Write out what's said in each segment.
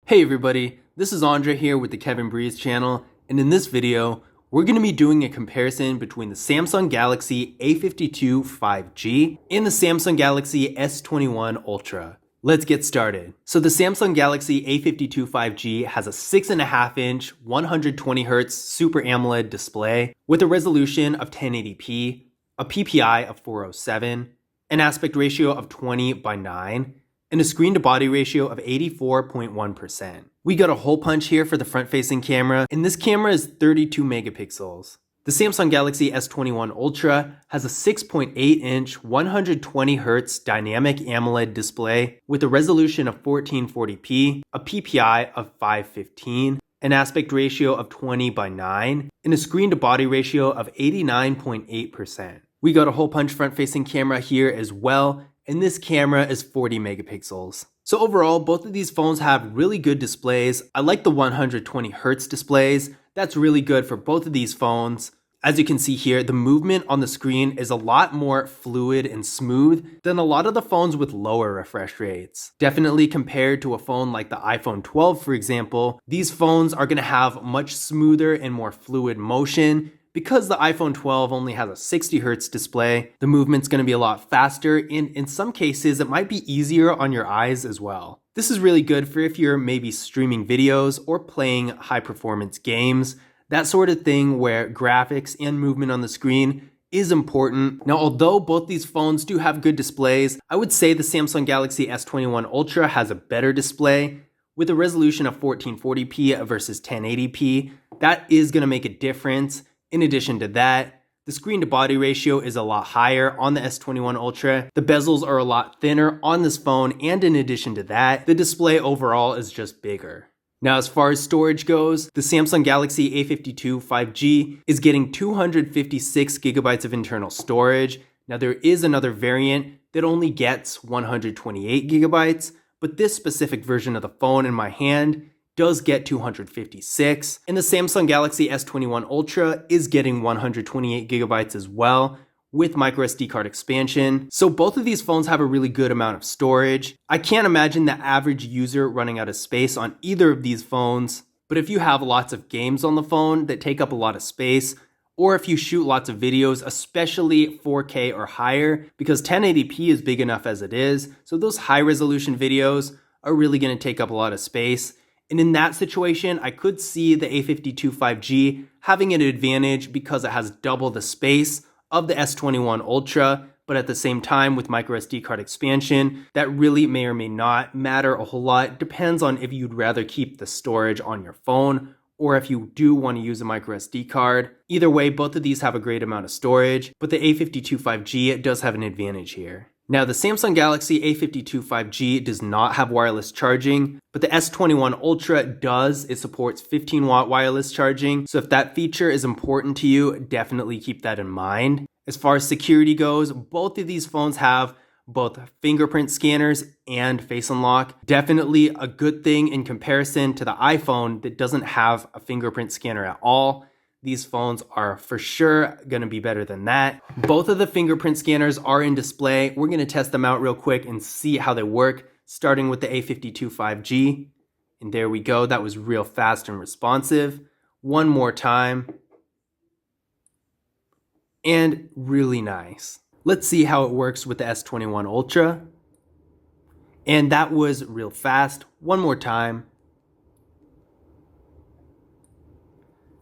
Hey everybody, this is Andre here with the Kevin Breeze channel, and in this video, we're going to be doing a comparison between the Samsung Galaxy A52 5G and the Samsung Galaxy S21 Ultra. Let's get started. So the Samsung Galaxy A52 5G has a 6.5-inch 120Hz Super AMOLED display with a resolution of 1080p, a PPI of 407, an aspect ratio of 20:9, and a screen-to-body ratio of 84.1%. We got a hole punch here for the front-facing camera, and this camera is 32 megapixels. The Samsung Galaxy S21 Ultra has a 6.8-inch 120Hz dynamic AMOLED display with a resolution of 1440p, a PPI of 515, an aspect ratio of 20:9, and a screen-to-body ratio of 89.8%. We got a hole punch front-facing camera here as well, and this camera is 40 megapixels. So overall, both of these phones have really good displays. I like the 120Hz displays. That's really good for both of these phones. As you can see here, the movement on the screen is a lot more fluid and smooth than a lot of the phones with lower refresh rates. Definitely compared to a phone like the iPhone 12, for example, these phones are going to have much smoother and more fluid motion. Because the iPhone 12 only has a 60Hz display, the movement's going to be a lot faster, and in some cases, it might be easier on your eyes as well. This is really good for if you're maybe streaming videos or playing high-performance games, that sort of thing where graphics and movement on the screen is important. Now, although both these phones do have good displays, I would say the Samsung Galaxy S21 Ultra has a better display with a resolution of 1440p versus 1080p. That is going to make a difference. In addition to that, the screen-to-body ratio is a lot higher on the S21 Ultra. The bezels are a lot thinner on this phone, and in addition to that, the display overall is just bigger. Now, as far as storage goes, the Samsung Galaxy A52 5G is getting 256 gigabytes of internal storage. Now, there is another variant that only gets 128 gigabytes, but this specific version of the phone in my hand does get 256, and the Samsung Galaxy S21 Ultra is getting 128 gigabytes as well with microSD card expansion. So both of these phones have a really good amount of storage. I can't imagine the average user running out of space on either of these phones, but if you have lots of games on the phone that take up a lot of space, or if you shoot lots of videos, especially 4K or higher, because 1080p is big enough as it is, so those high resolution videos are really going to take up a lot of space. And in that situation, I could see the A52 5G having an advantage because it has double the space of the S21 Ultra, but at the same time with microSD card expansion, that really may or may not matter a whole lot. It depends on if you'd rather keep the storage on your phone or if you do want to use a microSD card. Either way, both of these have a great amount of storage, but the A52 5G does have an advantage here. Now, the Samsung Galaxy A52 5G does not have wireless charging, but the S21 Ultra does. It supports 15-watt wireless charging, so if that feature is important to you, definitely keep that in mind. As far as security goes, both of these phones have both fingerprint scanners and face unlock. Definitely a good thing in comparison to the iPhone that doesn't have a fingerprint scanner at all. These phones are for sure going to be better than that. Both of the fingerprint scanners are in display. We're going to test them out real quick and see how they work, starting with the A52 5G. And there we go. That was real fast and responsive. One more time. And really nice. Let's see how it works with the S21 Ultra. And that was real fast. One more time.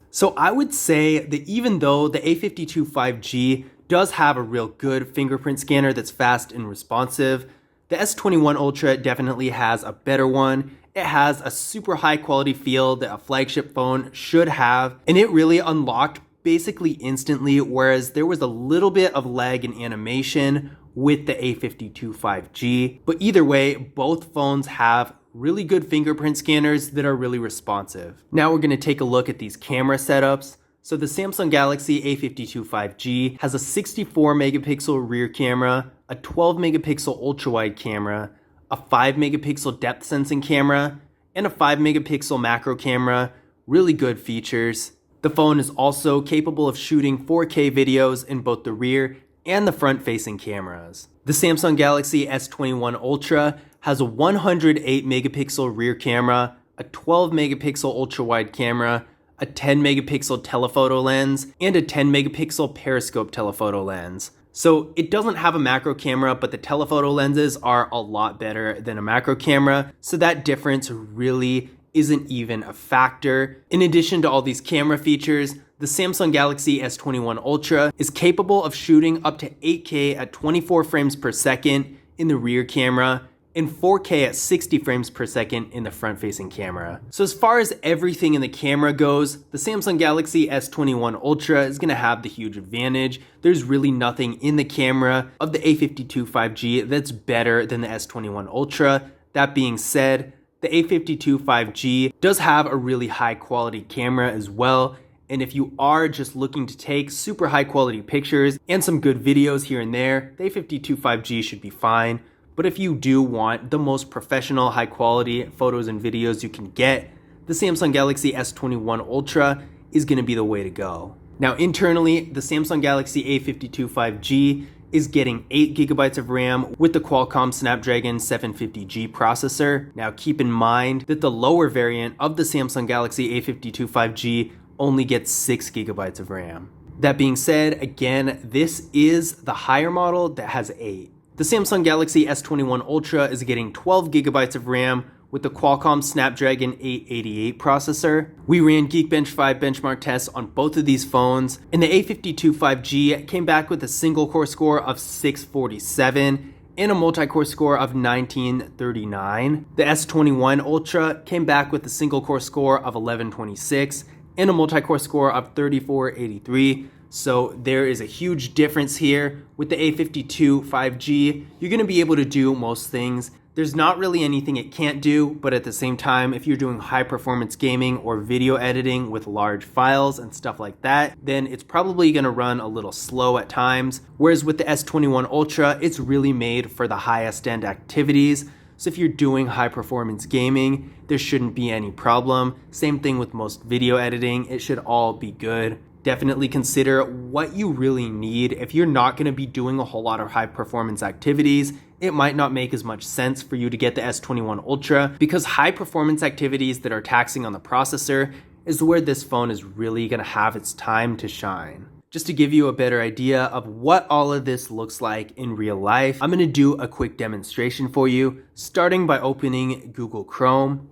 So I would say that even though the A52 5G does have a real good fingerprint scanner that's fast and responsive, the S21 Ultra definitely has a better one. It has a super high quality feel that a flagship phone should have, and it really unlocked basically instantly, whereas there was a little bit of lag in animation with the A52 5G. But either way, both phones have really good fingerprint scanners that are really responsive. Now we're going to take a look at these camera setups. So the Samsung Galaxy A52 5G has a 64 megapixel rear camera, a 12 megapixel ultra-wide camera, a 5 megapixel depth sensing camera, and a 5 megapixel macro camera. Really good features. The phone is also capable of shooting 4K videos in both the rear and the front-facing cameras. The Samsung Galaxy S21 Ultra has a 108 megapixel rear camera, a 12 megapixel ultra wide camera, a 10 megapixel telephoto lens, and a 10 megapixel periscope telephoto lens. So it doesn't have a macro camera, but the telephoto lenses are a lot better than a macro camera, so that difference really isn't even a factor. In addition to all these camera features, the Samsung Galaxy S21 Ultra is capable of shooting up to 8K at 24 frames per second in the rear camera, and 4K at 60 frames per second in the front-facing camera. So as far as everything in the camera goes, the Samsung Galaxy S21 Ultra is going to have the huge advantage. There's really nothing in the camera of the A52 5G that's better than the S21 Ultra. That being said, the A52 5G does have a really high quality camera as well. And if you are just looking to take super high quality pictures and some good videos here and there, the A52 5G should be fine. But if you do want the most professional, high quality photos and videos you can get, the Samsung Galaxy S21 Ultra is going to be the way to go. Now internally, the Samsung Galaxy A52 5G is getting 8GB of RAM with the Qualcomm Snapdragon 750G processor. Now keep in mind that the lower variant of the Samsung Galaxy A52 5G only gets 6GB of RAM. That being said, again, this is the higher model that has 8. The Samsung Galaxy S21 Ultra is getting 12GB of RAM with the Qualcomm Snapdragon 888 processor. We ran Geekbench 5 benchmark tests on both of these phones, and the A52 5G came back with a single core score of 647 and a multi-core score of 1939. The S21 Ultra came back with a single core score of 1126 and a multi-core score of 3483. So there is a huge difference here. With the A52 5G, you're going to be able to do most things. There's not really anything it can't do, but at the same time, if you're doing high performance gaming or video editing with large files and stuff like that, then it's probably going to run a little slow at times. Whereas with the S21 Ultra, it's really made for the highest end activities. So if you're doing high performance gaming, there shouldn't be any problem. Same thing with most video editing, it should all be good. Definitely consider what you really need. If you're not going to be doing a whole lot of high performance activities, it might not make as much sense for you to get the S21 Ultra, because high performance activities that are taxing on the processor is where this phone is really going to have its time to shine. Just to give you a better idea of what all of this looks like in real life, I'm going to do a quick demonstration for you, starting by opening Google Chrome.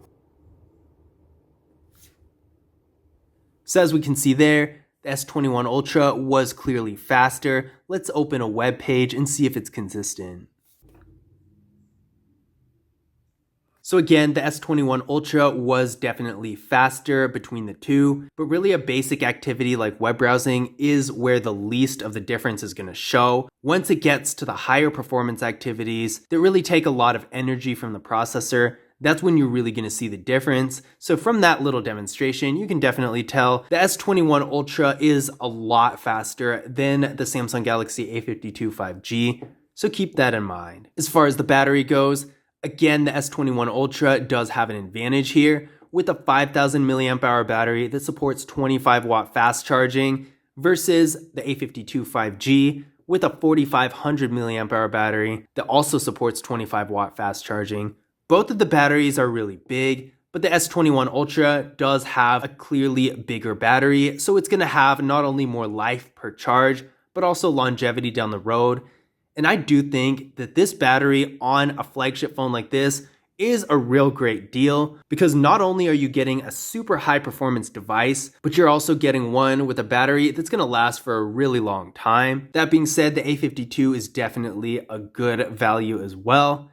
So as we can see there, the S21 Ultra was clearly faster. Let's open a web page and see if it's consistent. So again, the S21 Ultra was definitely faster between the two, but really a basic activity like web browsing is where the least of the difference is going to show. Once it gets to the higher performance activities that really take a lot of energy from the processor, that's when you're really going to see the difference. So from that little demonstration, you can definitely tell the S21 Ultra is a lot faster than the Samsung Galaxy A52 5G. So keep that in mind. As far as the battery goes, again, the S21 Ultra does have an advantage here with a 5000 mAh battery that supports 25 watt fast charging versus the A52 5G with a 4500 mAh battery that also supports 25 watt fast charging. Both of the batteries are really big, but the S21 Ultra does have a clearly bigger battery, so it's going to have not only more life per charge, but also longevity down the road. And I do think that this battery on a flagship phone like this is a real great deal, because not only are you getting a super high performance device, but you're also getting one with a battery that's going to last for a really long time. That being said, the A52 is definitely a good value as well.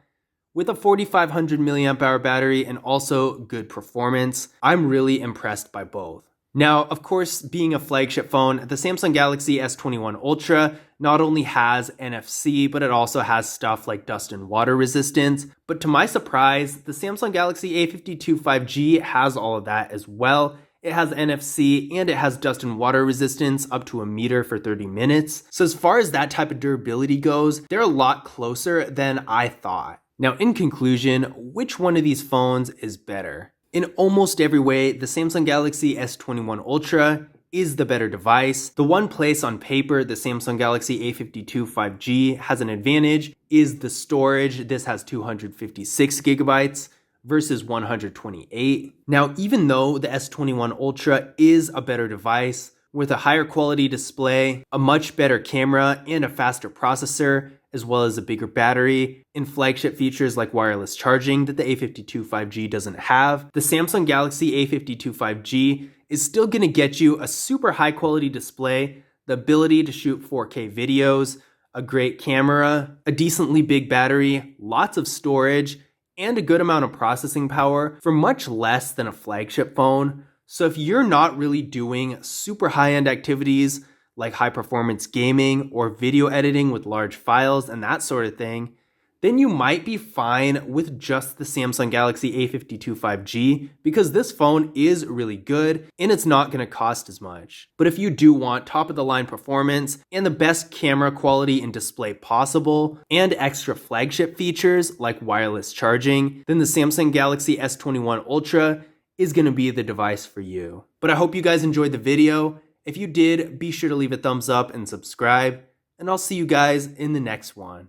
With a 4500 mAh battery and also good performance, I'm really impressed by both. Now, of course, being a flagship phone, the Samsung Galaxy S21 Ultra not only has NFC, but it also has stuff like dust and water resistance. But to my surprise, the Samsung Galaxy A52 5G has all of that as well. It has NFC and it has dust and water resistance up to 1 meter for 30 minutes. So as far as that type of durability goes, they're a lot closer than I thought. Now, in conclusion, which one of these phones is better? In almost every way, the Samsung Galaxy S21 Ultra is the better device. The one place on paper the Samsung Galaxy A52 5G has an advantage is the storage. This has 256 gigabytes versus 128. Now, even though the S21 Ultra is a better device with a higher quality display, a much better camera, and a faster processor, as well as a bigger battery, and flagship features like wireless charging that the A52 5G doesn't have, the Samsung Galaxy A52 5G is still going to get you a super high quality display, the ability to shoot 4K videos, a great camera, a decently big battery, lots of storage, and a good amount of processing power for much less than a flagship phone. So if you're not really doing super high-end activities like high-performance gaming or video editing with large files and that sort of thing, then you might be fine with just the Samsung Galaxy A52 5G because this phone is really good and it's not going to cost as much. But if you do want top-of-the-line performance and the best camera quality and display possible and extra flagship features like wireless charging, then the Samsung Galaxy S21 Ultra is going to be the device for you. But I hope you guys enjoyed the video. If you did, be sure to leave a thumbs up and subscribe, and I'll see you guys in the next one.